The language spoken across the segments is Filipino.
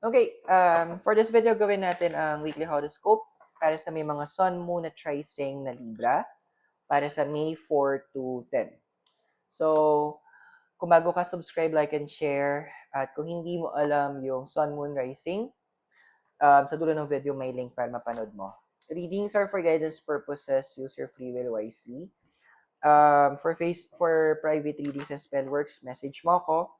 Okay, for this video, gawin natin ang weekly horoscope para sa may mga Sun, Moon at Trising na Libra para sa May 4 to 10. So, kung bago ka, subscribe, like, and share. At kung hindi mo alam yung Sun, Moon, Rising, sa dulo ng video may link para mapanood mo. Readings are for guidance purposes. Use your free will wisely. For private readings and spell works, message mo ako.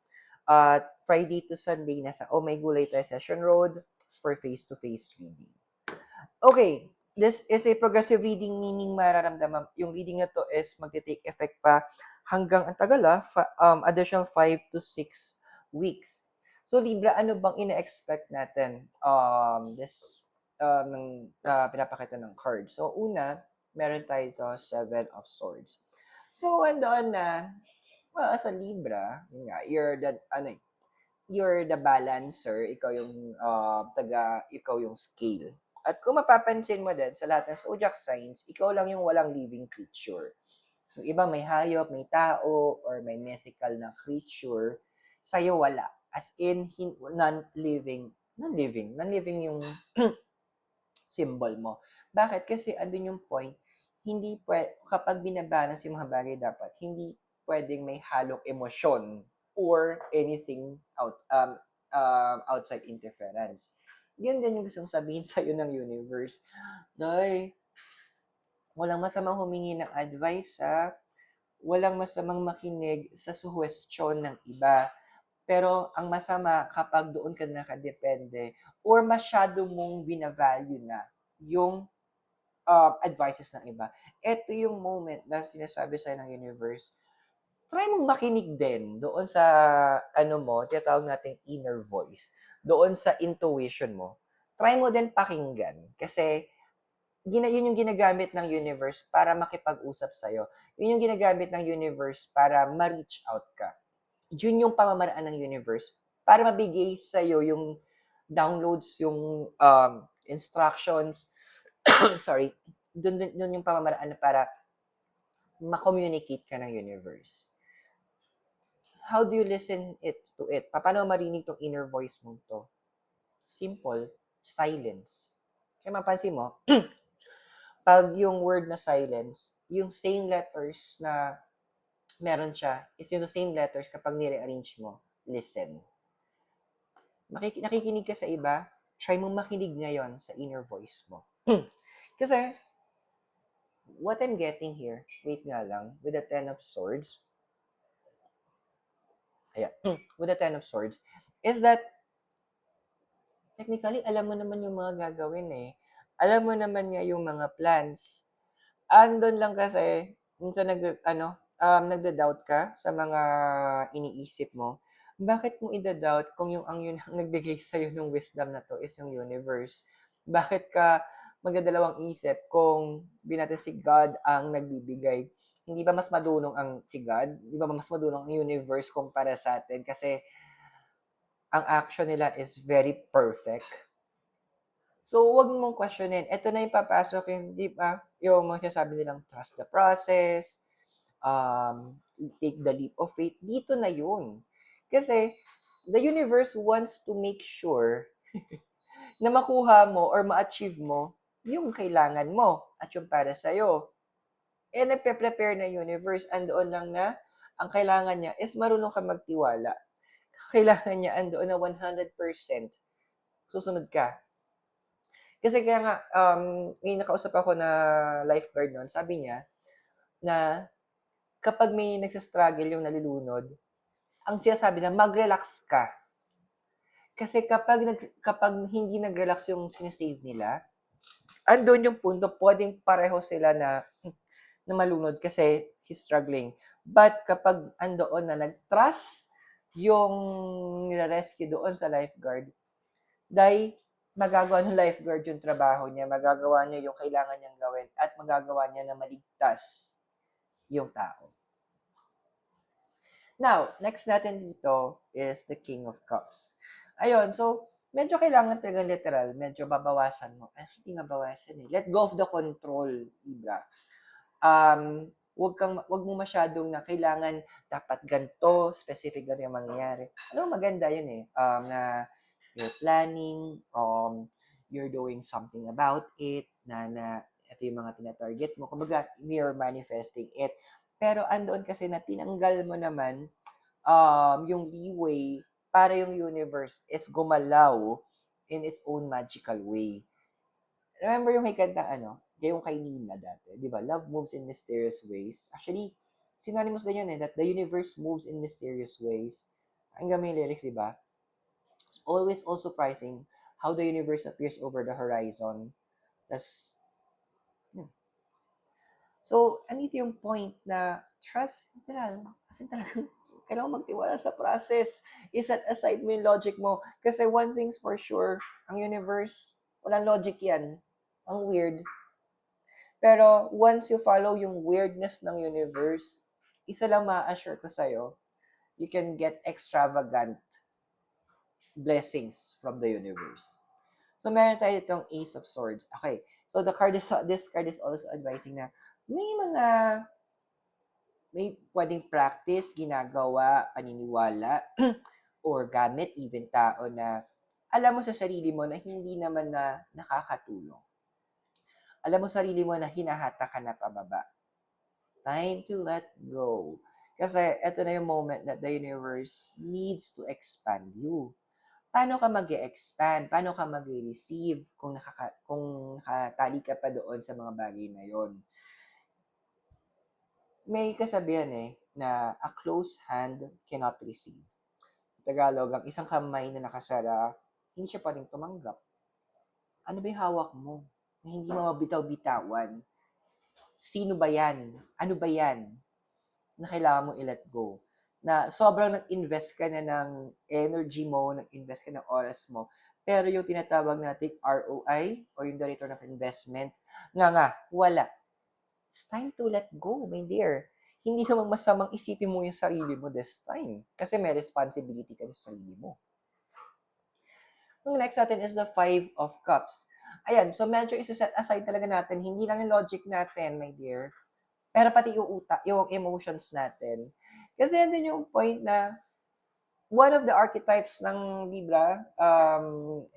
Friday to Sunday, nasa Oh My Gulay tayo Session Road for face-to-face reading. Okay, this is a progressive reading, meaning mararamdaman, yung reading na to is magte-take effect pa hanggang, ang tagal additional 5 to 6 weeks. So Libra, ano bang ina-expect natin ng pinapakita ng card? So una, meron tayo ito, 7 of Swords. So andoon na, well, as a Libra, yun nga, you're the balancer, ikaw yung scale. At kung mapapansin mo din sa lahat ng zodiac signs, ikaw lang yung walang living creature. Yung iba may hayop, may tao, or may mythical na creature, sa'yo wala. As in, non-living yung symbol mo. Bakit? Kasi andun yung point, kapag binabalance yung mga bagay dapat, hindi pwedeng may halong emosyon or anything outside interference. Yun din yung gustong sabihin sa'yo ng universe. Nay, walang masamang humingi ng advice, ha? Walang masamang makinig sa suhestyon ng iba. Pero ang masama kapag doon ka nakadepende or masyado mong binavalue na yung advices ng iba. Ito yung moment na sinasabi sa'yo ng universe, try mong makinig din doon sa, tinatawag nating inner voice, doon sa intuition mo. Try mo din pakinggan kasi yun yung ginagamit ng universe para makipag-usap sa'yo. Yun yung ginagamit ng universe para ma-reach out ka. Yun yung pamamaraan ng universe para mabigay sa'yo yung downloads, yung instructions, sorry, dun yung pamamaraan na para ma-communicate ka ng universe. How do you listen to it? Paano marinig tong inner voice mo to? Simple, silence. Kaya mapansin mo, pag yung word na silence, yung same letters na meron siya, is yung same letters kapag nire-arrange mo, listen. Nakikinig ka sa iba, try mong makinig ngayon sa inner voice mo. Kasi, what I'm getting here, wait nga lang, with the Ten of Swords, with the Ten of Swords, is that, technically, alam mo naman yung mga gagawin eh. Alam mo naman nga yung mga plans. Andun lang kasi, minsan nagda-doubt ka sa mga iniisip mo. Bakit mo ida-doubt kung yung yun ang nagbigay sa'yo ng wisdom na to is yung universe? Bakit ka magdadalawang isip kung natin si God ang nagbibigay? Hindi ba mas madunong ang si God? Hindi ba mas madunong ang universe kumpara sa atin? Kasi ang action nila is very perfect. So, huwag mong questionin. Ito na yung papasok yung, di ba, yung mga sinasabi nilang trust the process, take the leap of faith. Dito na yun. Kasi, the universe wants to make sure na makuha mo or ma-achieve mo yung kailangan mo at yung para sa'yo. Eh, nagpe-prepare na universe. Andoon lang na, ang kailangan niya is marunong ka magtiwala. Kailangan niya andoon na 100% susunod ka. Kasi kaya nga, may nakausap ako na lifeguard noon, sabi niya, na kapag may nagsastruggle yung nalulunod, ang sinasabi na mag-relax ka. Kasi kapag hindi nag-relax yung sinesave nila, andun yung punto, pwedeng pareho sila na malunod kasi he's struggling. But kapag andoon na nag-trust yung nire-rescue doon sa lifeguard, dahil magagawa ng lifeguard yung trabaho niya, magagawa niya yung kailangan niyang gawin, at magagawa niya na maligtas yung tao. Now, next natin dito is the King of Cups. Ayun, so, medyo kailangan talaga literal, medyo babawasan mo. Ay, hindi nga bawasan eh. Let go of the control, Libra. Wag mo masyadong na kailangan dapat ganito, specific ganito yung mangyayari. Maganda yun eh, na you're planning, you're doing something about it, na ito yung mga tina-target mo. Kumbaga, you're manifesting it. Pero andoon kasi na tinanggal mo naman yung leeway para yung universe is gumalaw in its own magical way. Remember yung may kantang yung kay Nina dati, di ba? Love moves in mysterious ways. Actually, synonymous din yun that the universe moves in mysterious ways. Hanggang may lyrics, di ba? It's always all surprising how the universe appears over the horizon. Tas, yun. So, andito yung point na trust, literal. Kasi talagang kailangan magtiwala sa process. Iset aside mo yung logic mo. Kasi one thing's for sure, ang universe, walang logic yan. Ang weird. Pero once you follow yung weirdness ng universe, isa lang ma-assure ko sa'yo, you can get extravagant blessings from the universe. So, meron tayo itong Ace of Swords. Okay. So, this card is also advising na may pwedeng practice, ginagawa, paniniwala, or gamit, even tao na alam mo sa sarili mo na hindi naman na nakakatulong. Alam mo sa sarili mo na hinahata ka na pababa. Time to let go. Kasi ito na yung moment that the universe needs to expand you. Paano ka mag-expand? Paano ka mag-receive kung nakatali ka pa doon sa mga bagay na yon? May kasabihan na a closed hand cannot receive. Tagalog, ang isang kamay na nakasara, hindi siya pwedeng tumanggap. Ano ba yung hawak mo? Na hindi mo mabitaw-bitawan. Sino ba yan? Ano ba yan? Na kailangan mo i-let go. Na sobrang nag-invest ka na ng energy mo, nag-invest ka ng oras mo, pero yung tinatawag nating ROI, or yung the return of investment, wala. It's time to let go, my dear. Hindi naman masamang isipin mo yung sarili mo this time. Kasi may responsibility ka sa sarili mo. Yung next natin is the Five of Cups. Ayan, so medyo isa-set aside talaga natin, hindi lang yung logic natin, my dear, pero pati yung utak, yung emotions natin. Kasi yan din yung point na one of the archetypes ng Libra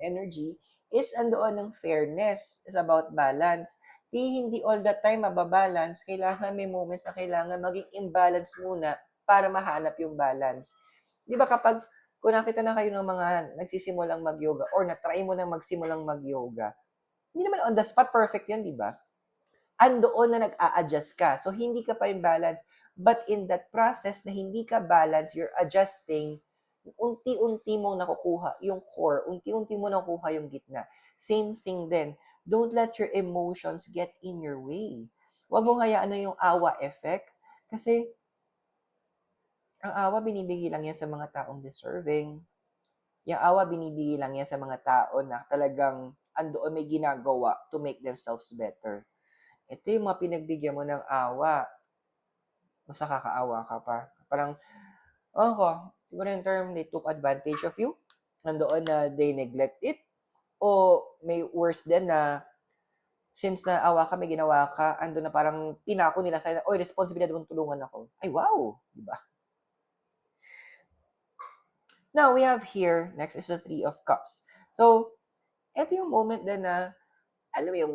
energy is andoon ng fairness. Is about balance. Hindi all the time mababalance. Kailangan may moments na kailangan maging imbalance muna para mahanap yung balance. Di ba kapag kung nakita na kayo ng mga nagsisimulang mag-yoga or na-try mo na magsimulang mag-yoga, hindi naman on the spot perfect yun, di ba? Andoon na nag-a-adjust ka. So, hindi ka pa yung balance. But in that process na hindi ka balance, you're adjusting, unti-unti mo nakukuha yung core, unti-unti mo nakukuha yung gitna. Same thing din. Don't let your emotions get in your way. Huwag mong hayaan na yung awa effect. Kasi, ang awa, binibigay lang yan sa mga taong deserving. Yung awa, binibigay lang yan sa mga tao na talagang andoon may ginagawa to make themselves better. Ito yung mga pinagbigyan mo ng awa. Mas nakakaawa ka pa. Parang, siguro yung term, they took advantage of you. Nandoon na they neglect it. O may worse din na since na awa ka, may ginawa ka, ando na parang pinako nila sa'yo, oy, responsibilidad mong tulungan ako. Ay, wow! Diba? Now, we have here, next is the Three of Cups. So, ito yung moment din na, alam mo yung,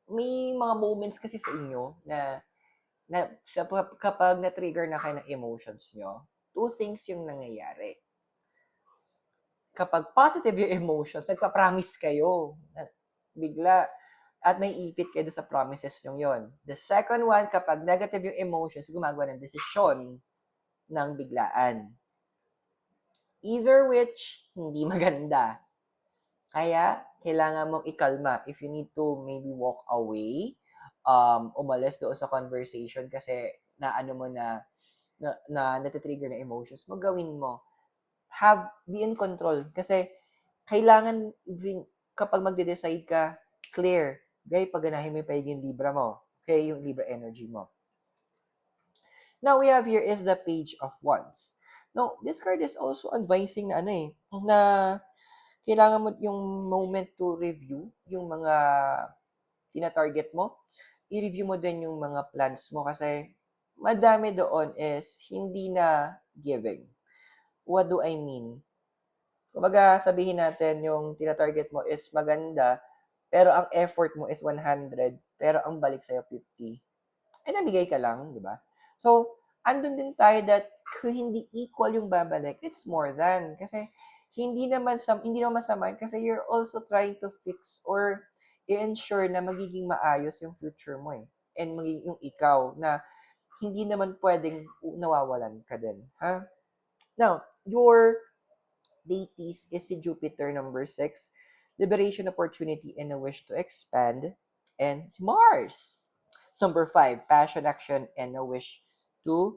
may mga moments kasi sa inyo na kapag na-trigger na kayo ng emotions nyo, two things yung nangyayari. Kapag positive yung emotions, nagpa-promise kayo, bigla, at naiipit kayo sa promises nyo yon. The second one, kapag negative yung emotions, gumagawa ng desisyon ng biglaan. Either which, hindi maganda. Kaya, kailangan mong ikalma. If you need to maybe walk away, umalis doon sa conversation kasi naano mo na natitrigger na emotions mo, gawin mo. Be in control. Kasi, kailangan, kapag magde-decide ka, clear. Gaya, pagganahin mo yung pagiging Libra mo. Okay, yung Libra energy mo. Now, we have here is the Page of Wands. Now, this card is also advising na na kailangan mo yung moment to review yung mga tina-target mo. I-review mo din yung mga plans mo kasi madami doon is hindi na giving. What do I mean? Kumbaga sabihin natin yung tina-target mo is maganda, pero ang effort mo is 100, pero ang balik sa'yo 50. Eh, namigay ka lang, di ba? So, andun din tayo that kung hindi equal yung babalik, it's more than. Kasi hindi naman masama yun kasi you're also trying to fix or i-ensure na magiging maayos yung future mo eh. And magiging yung ikaw na hindi naman pwedeng nawawalan ka din. Ha? Now, your deities is si Jupiter number 6, liberation, opportunity, and a wish to expand. And si Mars, number 5, passion, action, and a wish to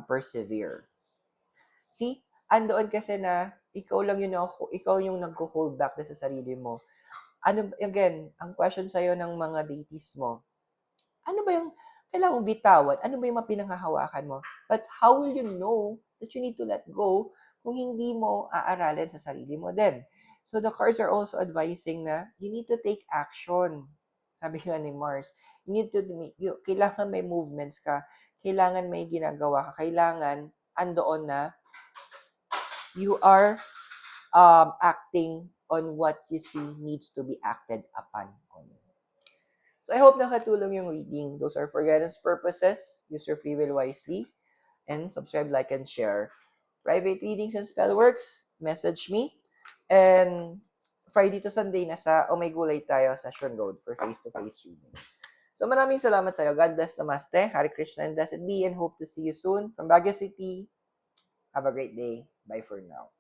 persevere. See, andoon kasi na ikaw yung nagko-hold back na sa sarili mo. Ano, again, ang question sa'yo ng mga deities mo, ano ba yung kailangan mong bitawan? Ano ba yung mga pinanghahawakan mo? But how will you know that you need to let go kung hindi mo aaralin sa sarili mo din? So the cards are also advising na you need to take action. Sabi nga ni Mars, kailangan may movements ka, kailangan may ginagawa ka, kailangan andoon na you are acting on what you see needs to be acted upon. So I hope nakatulong yung reading. Those are for guidance purposes. Use your free will wisely. And subscribe, like, and share. Private readings and spellworks, message me. And Friday to Sunday, nasa Gulay tayo, Session Road for face-to-face reading. So maraming salamat sa'yo. God bless, Namaste. Hare Krishna and blessed be, and hope to see you soon from Baguio City. Have a great day. Bye for now.